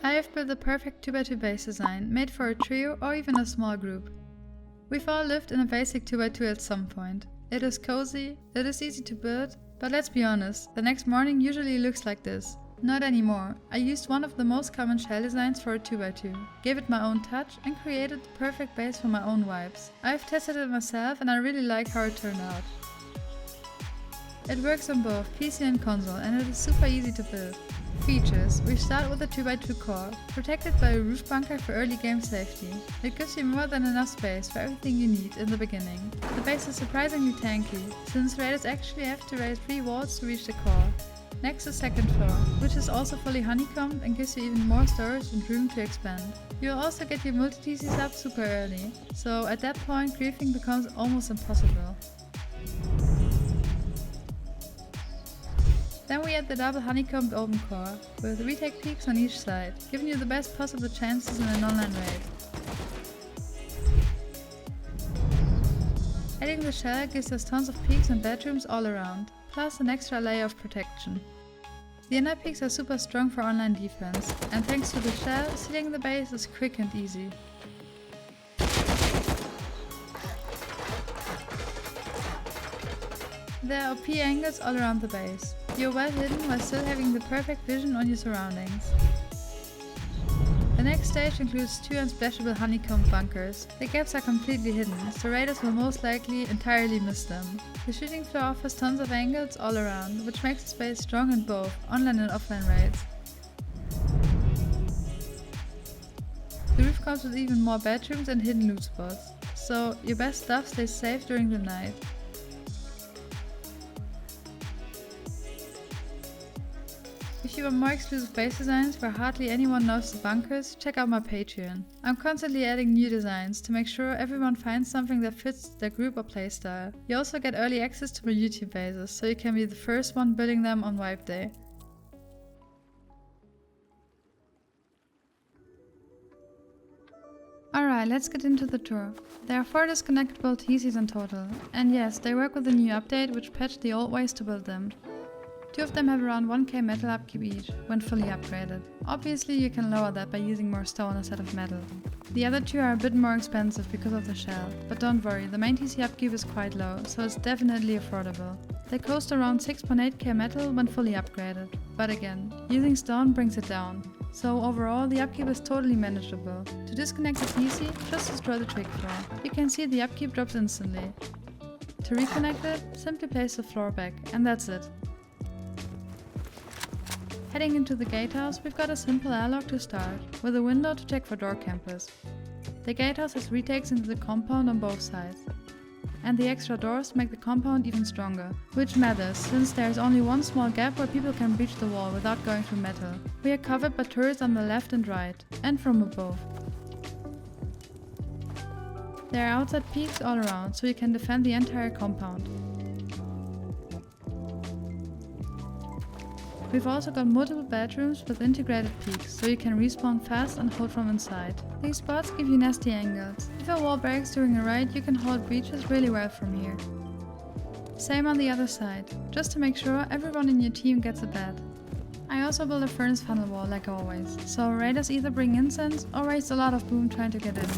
I have built the perfect 2x2 base design, made for a trio or even a small group. We've all lived in a basic 2x2 at some point. It is cozy, it is easy to build, but let's be honest, the next morning usually looks like this. Not anymore. I used one of the most common shell designs for a 2x2, gave it my own touch and created the perfect base for my own vibes. I've tested it myself and I really like how it turned out. It works on both PC and console and it is super easy to build. Features: we start with a 2x2 core, protected by a roof bunker for early game safety. It gives you more than enough space for everything you need in the beginning. The base is surprisingly tanky, since raiders actually have to raise 3 walls to reach the core. Next is second floor, which is also fully honeycombed and gives you even more storage and room to expand. You'll also get your multi-TCs up super early, so at that point griefing becomes almost impossible. Then we add the double honeycombed Opencore, with retake peaks on each side, giving you the best possible chances in an online raid. Adding the shell gives us tons of peaks and bedrooms all around, plus an extra layer of protection. The inner peaks are super strong for online defense, and thanks to the shell, sealing the base is quick and easy. There are OP angles all around the base. You're well hidden while still having the perfect vision on your surroundings. The next stage includes 2 unsplashable honeycomb bunkers. The gaps are completely hidden, so raiders will most likely entirely miss them. The shooting floor offers tons of angles all around, which makes the space strong in both online and offline raids. The roof comes with even more bedrooms and hidden loot spots, so your best stuff stays safe during the night. If you want more exclusive base designs where hardly anyone knows the bunkers, check out my Patreon. I'm constantly adding new designs to make sure everyone finds something that fits their group or playstyle. You also get early access to my YouTube bases, so you can be the first one building them on wipe day. Alright, let's get into the tour. There are 4 disconnectable TCs in total, and yes, they work with the new update which patched the old ways to build them. 2 of them have around 1k metal upkeep each, when fully upgraded. Obviously you can lower that by using more stone instead of metal. The other 2 are a bit more expensive because of the shell, but don't worry, the main TC upkeep is quite low, so it's definitely affordable. They cost around 6.8k metal when fully upgraded, but again, using stone brings it down. So overall the upkeep is totally manageable. To disconnect the TC, just destroy the twig floor. You can see the upkeep drops instantly. To reconnect it, simply place the floor back, and that's it. Heading into the gatehouse, we've got a simple airlock to start, with a window to check for door campers. The gatehouse has retakes into the compound on both sides. And the extra doors make the compound even stronger, which matters since there's only one small gap where people can breach the wall without going through metal. We are covered by turrets on the left and right, and from above. There are outside peaks all around, so you can defend the entire compound. We've also got multiple bedrooms with integrated peaks, so you can respawn fast and hold from inside. These spots give you nasty angles. If a wall breaks during a raid, you can hold breaches really well from here. Same on the other side, just to make sure everyone in your team gets a bed. I also built a furnace funnel wall like always, so raiders either bring incense or waste a lot of boom trying to get in.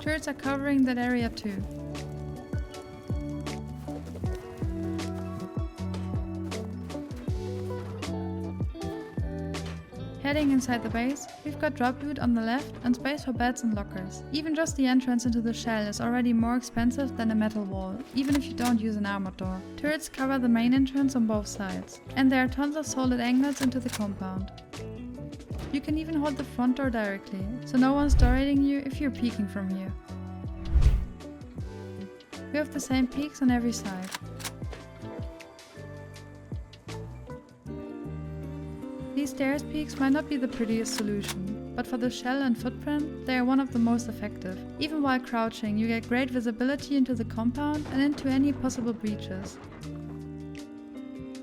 Turrets are covering that area too. Heading inside the base, we've got drop loot on the left and space for beds and lockers. Even just the entrance into the shell is already more expensive than a metal wall, even if you don't use an armored door. Turrets cover the main entrance on both sides, and there are tons of solid angles into the compound. You can even hold the front door directly, so no one's door raiding you if you're peeking from here. We have the same peaks on every side. These stairs peaks might not be the prettiest solution, but for the shell and footprint, they are one of the most effective. Even while crouching, you get great visibility into the compound and into any possible breaches.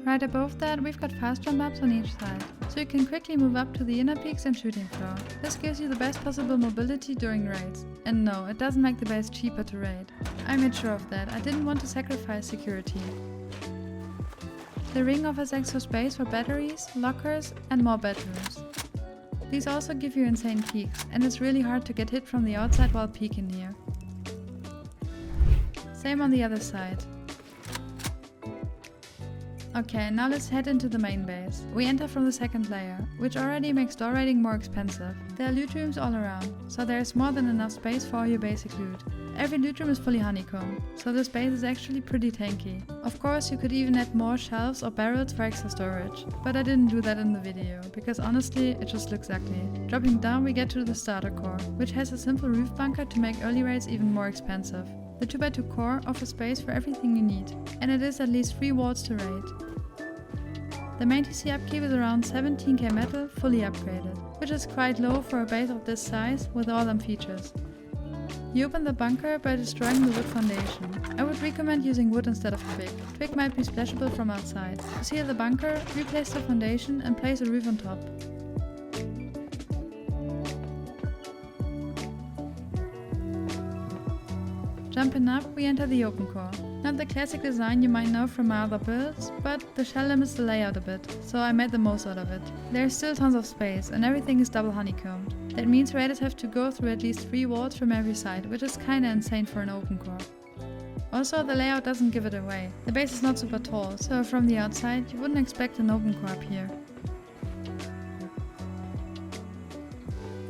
Right above that, we've got fast jump maps on each side, so you can quickly move up to the inner peaks and shooting floor. This gives you the best possible mobility during raids. And no, it doesn't make the base cheaper to raid. I made sure of that, I didn't want to sacrifice security. The ring offers extra space for batteries, lockers and more bedrooms. These also give you insane peaks, and it's really hard to get hit from the outside while peeking here. Same on the other side. Okay, now let's head into the main base. We enter from the second layer, which already makes door raiding more expensive. There are loot rooms all around, so there is more than enough space for all your basic loot. Every loot room is fully honeycombed, so this base is actually pretty tanky. Of course, you could even add more shelves or barrels for extra storage, but I didn't do that in the video, because honestly, it just looks ugly. Dropping down we get to the starter core, which has a simple roof bunker to make early raids even more expensive. The 2x2 core offers space for everything you need, and it is at least 3 walls to raid. The main TC upkeep is around 17k metal, fully upgraded, which is quite low for a base of this size with all them features. You open the bunker by destroying the wood foundation. I would recommend using wood instead of twig. Twig might be splashable from outside. To seal the bunker, replace the foundation and place a roof on top. Jumping up, we enter the Opencore. Not the classic design you might know from my other builds, but the shell limits the layout a bit, so I made the most out of it. There is still tons of space, and everything is double honeycombed. That means raiders have to go through at least 3 walls from every side, which is kinda insane for an Opencore. Also, the layout doesn't give it away. The base is not super tall, so from the outside you wouldn't expect an Opencore up here.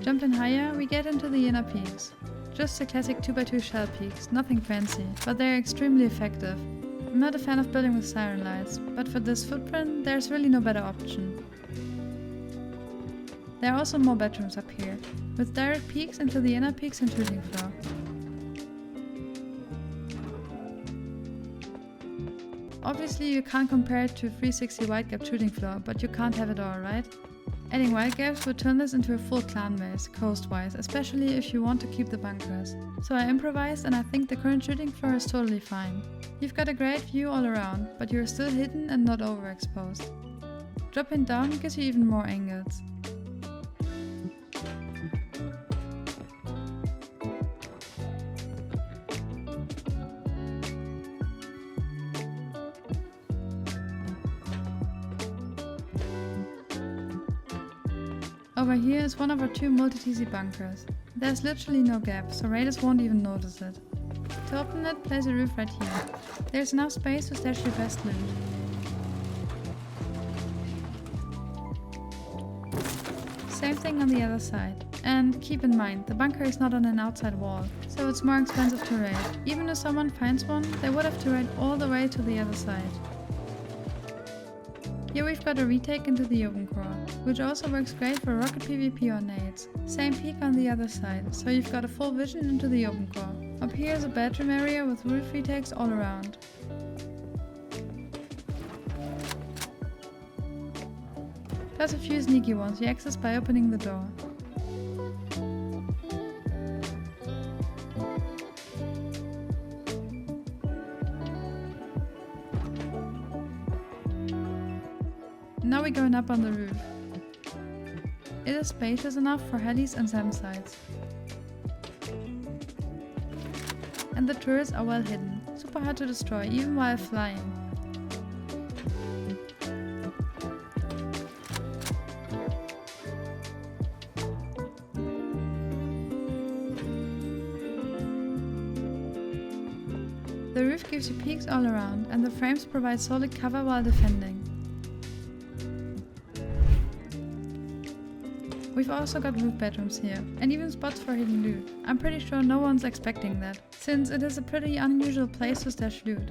Jumping higher, we get into the inner peaks. Just the classic 2x2 shell peaks, nothing fancy, but they're extremely effective. I'm not a fan of building with siren lights, but for this footprint there's really no better option. There are also more bedrooms up here, with direct peaks into the inner peaks and shooting floor. Obviously you can't compare it to 360 Widegaps shooting floor, but you can't have it all, right? Adding Widegaps would turn this into a full clan base, coast-wise, especially if you want to keep the bunkers. So I improvised and I think the current shooting floor is totally fine. You've got a great view all around, but you're still hidden and not overexposed. Dropping down gives you even more angles. Over here is one of our 2 multi-TC bunkers. There's literally no gap, so raiders won't even notice it. To open it, place a roof right here. There's enough space to stash your best loot. Same thing on the other side. And keep in mind, the bunker is not on an outside wall, so it's more expensive to raid. Even if someone finds one, they would have to raid all the way to the other side. Here we've got a retake into the Opencore, which also works great for rocket PvP or nades. Same peak on the other side, so you've got a full vision into the Opencore. Up here is a bedroom area with roof retakes all around. Plus a few sneaky ones you access by opening the door. Now we're going up on the roof. It is spacious enough for helis and SAM sites. And the turrets are well hidden, super hard to destroy even while flying. The roof gives you peaks all around, and the frames provide solid cover while defending. We've also got roof bedrooms here, and even spots for hidden loot. I'm pretty sure no one's expecting that, since it is a pretty unusual place to stash loot.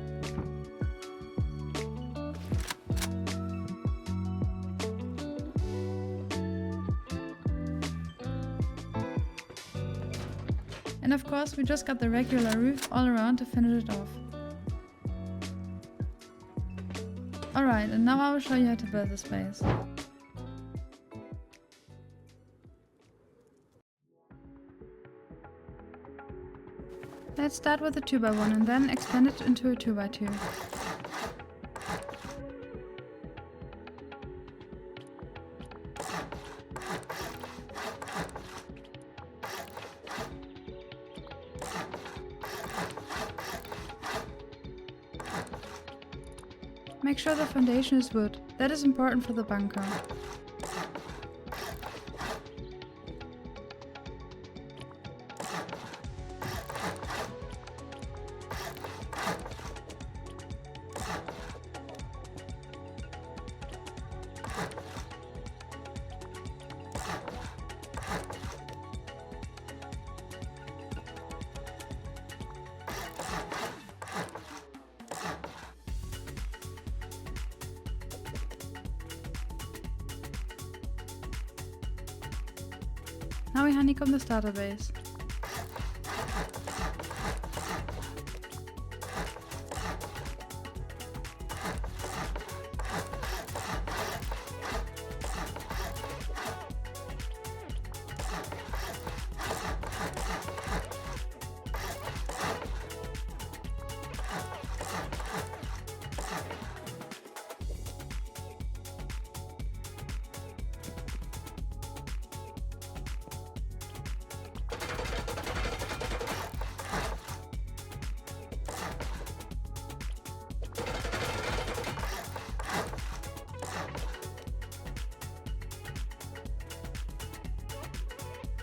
And of course we just got the regular roof all around to finish it off. Alright, and now I will show you how to build this base. Let's start with a 2x1 and then expand it into a 2x2. Make sure the foundation is wood, that is important for the bunker. Now we honeycomb the starter base.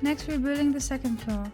Next we're building the second floor.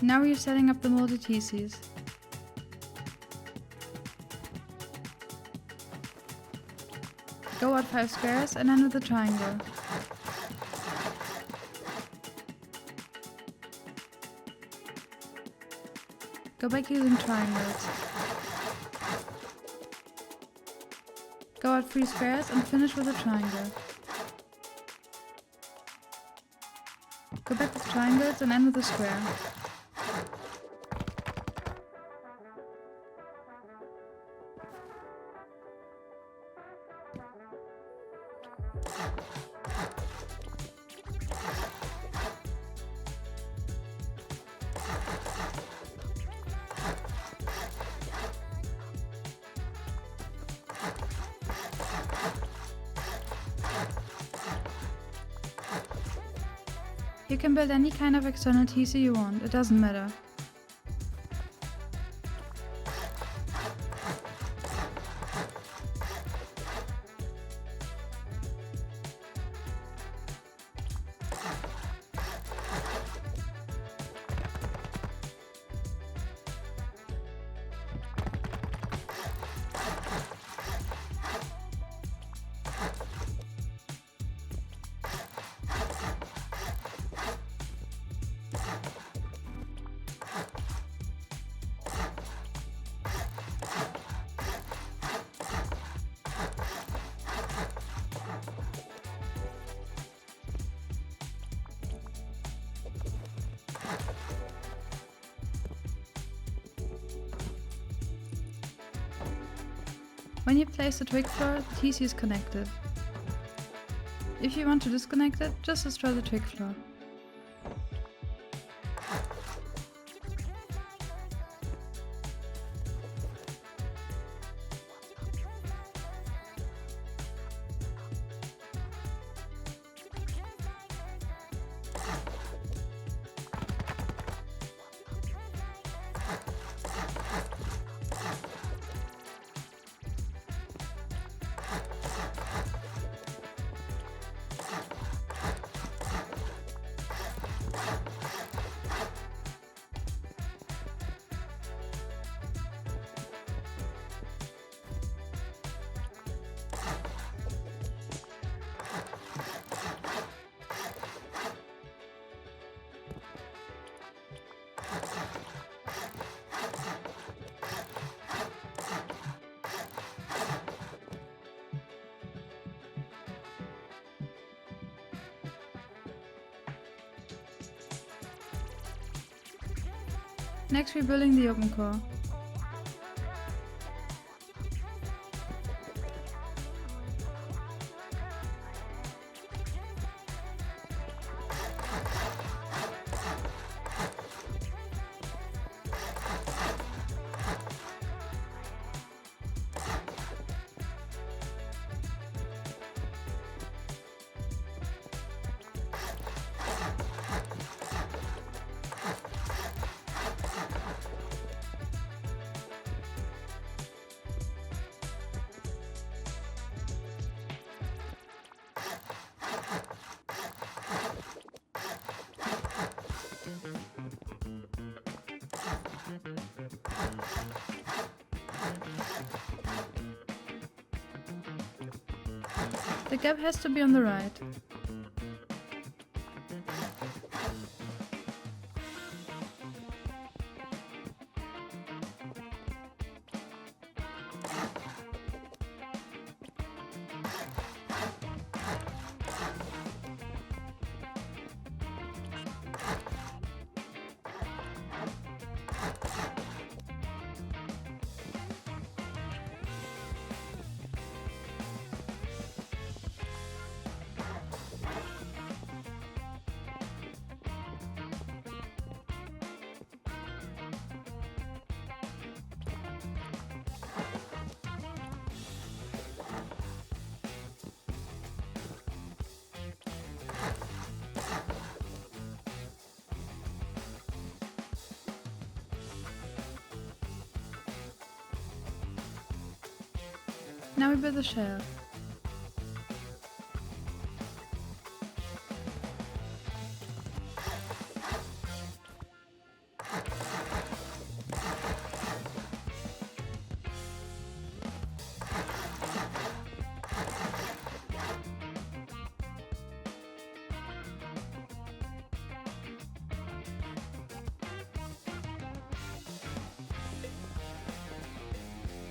Now we are setting up the molded TCs. Go out 5 squares and end with a triangle. Go back using triangles. Go out 3 squares and finish with a triangle. Go back with triangles and end with a square. You can build any kind of external TC you want, it doesn't matter. When you place the twig floor, the TC is connected. If you want to disconnect it, just destroy the twig floor. Next we're building the Opencore. The gap has to be on the right. Now we build the shell.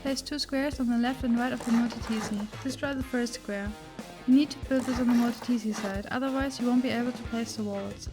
Place 2 squares on the left and right of the multi-TC. Destroy the first square. You need to build this on the multi-TC side, otherwise you won't be able to place the walls.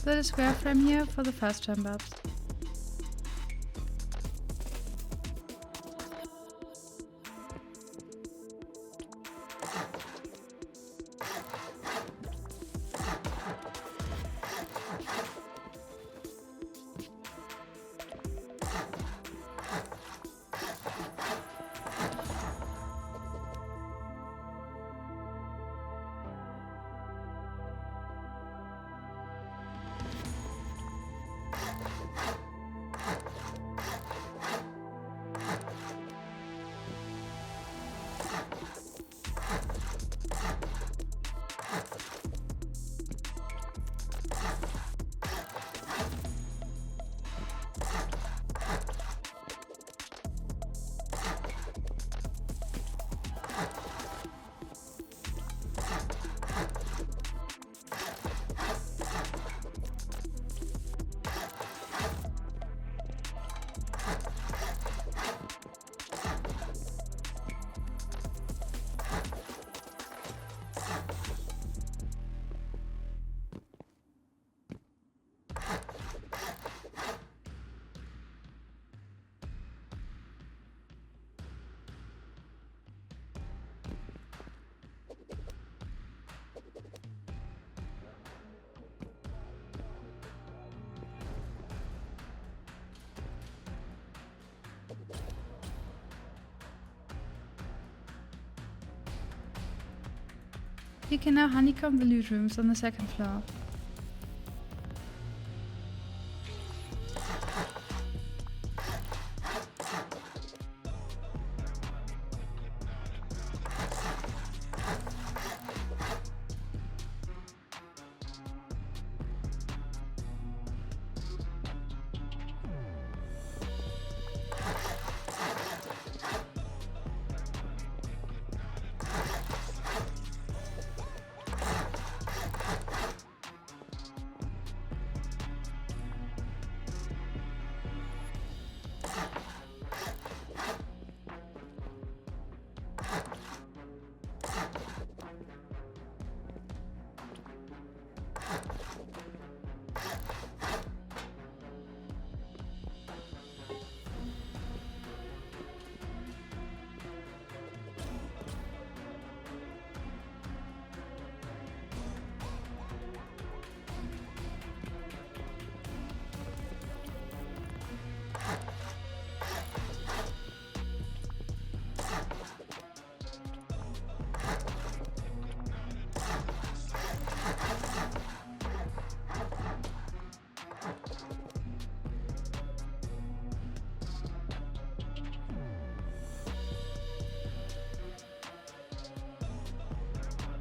Build a square frame here for the fast jump ups. You can now honeycomb the loot rooms on the second floor.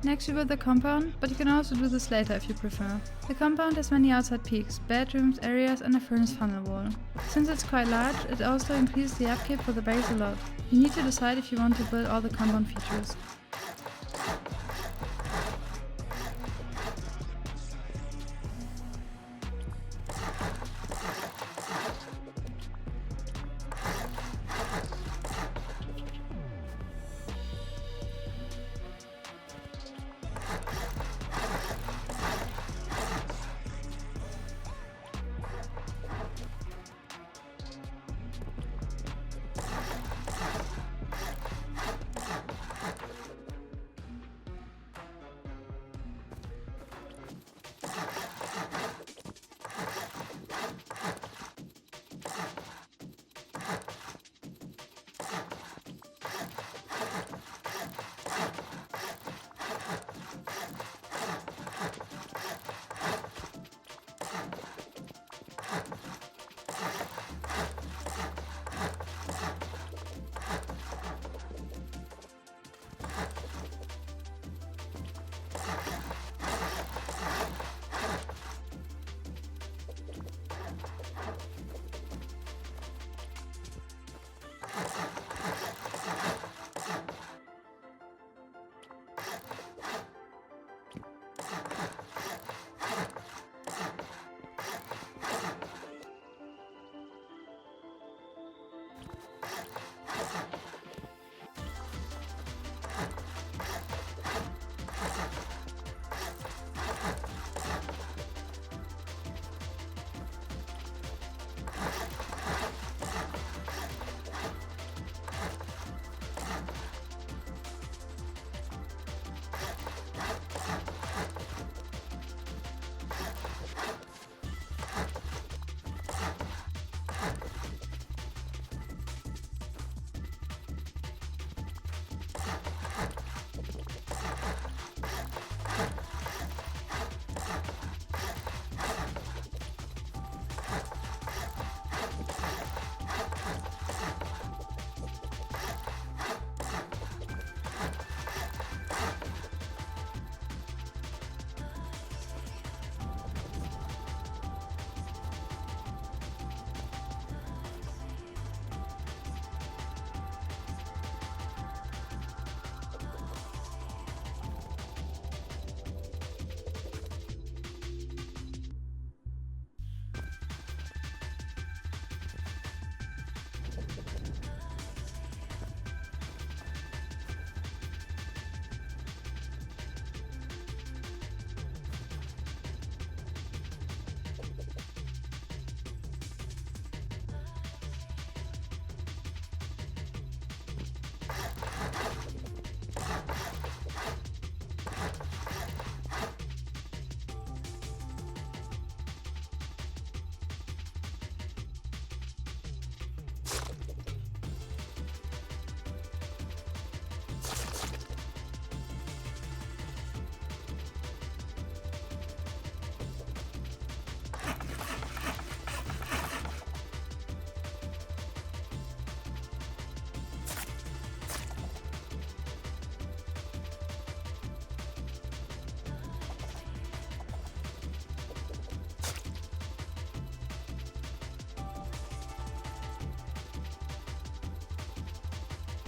Next we build the compound, but you can also do this later if you prefer. The compound has many outside peaks, bedrooms, areas and a furnace funnel wall. Since it's quite large, it also increases the upkeep for the base a lot. You need to decide if you want to build all the compound features.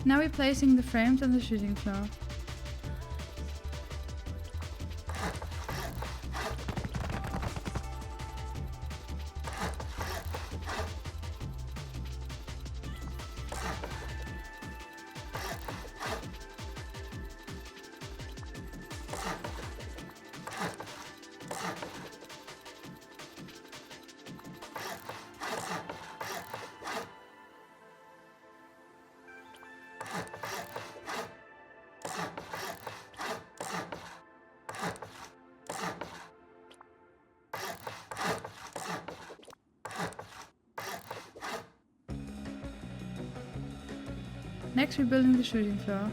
Now we're placing the frames on the shooting floor. Next we're building the shooting floor.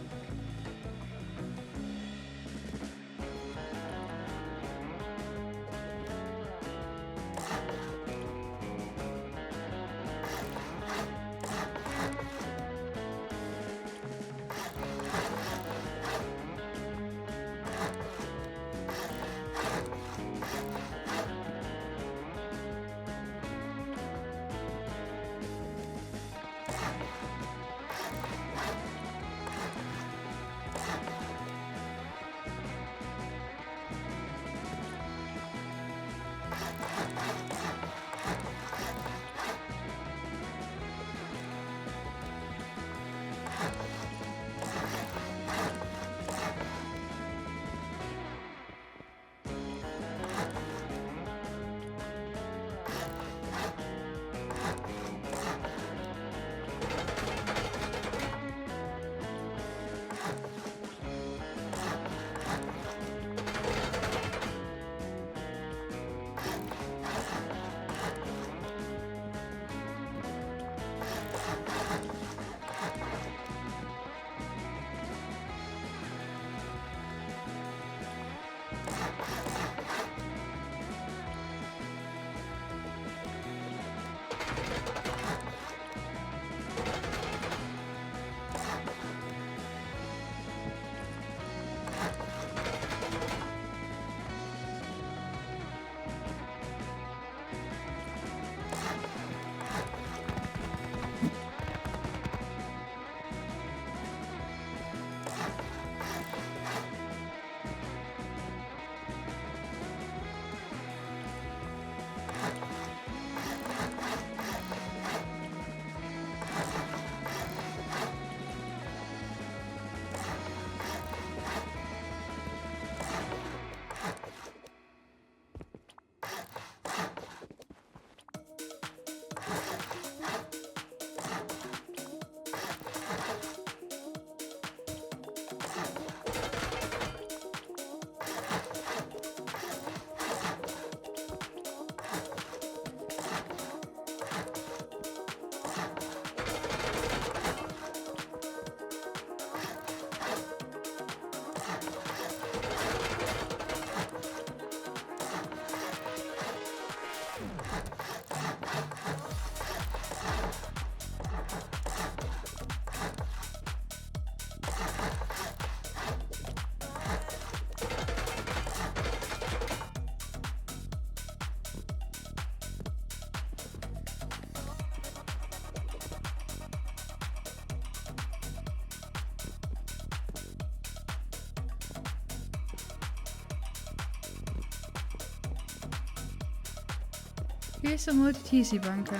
Hier is de multi-TC-banken.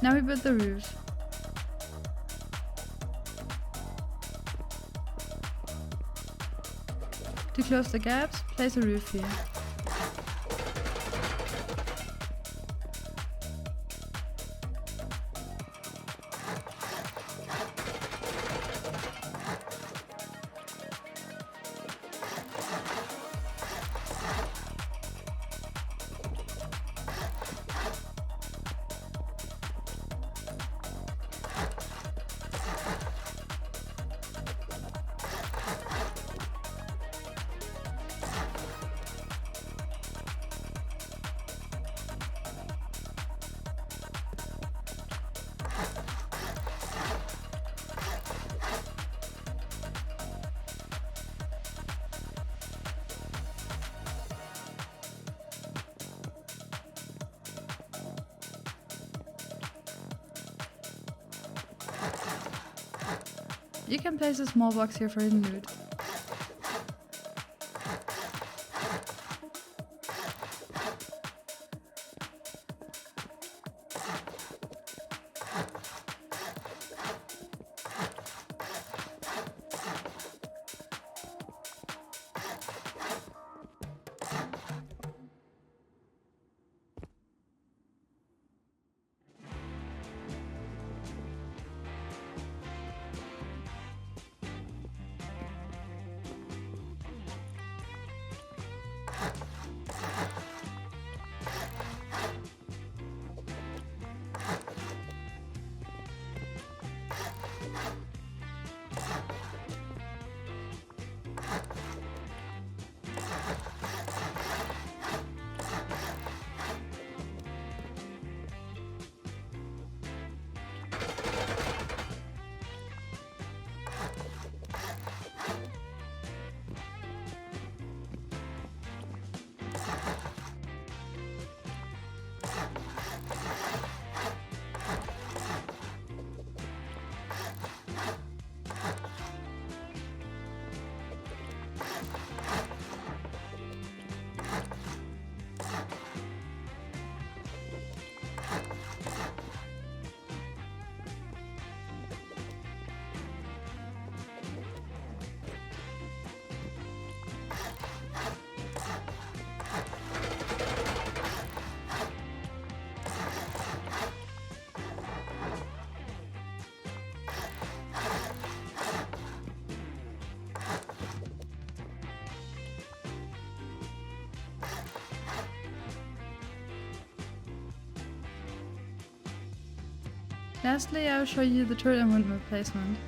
Now we build the roof. To close the gaps, place a roof here. You can place a small box here for hidden loot. Lastly, I will show you the turret and windmill placement.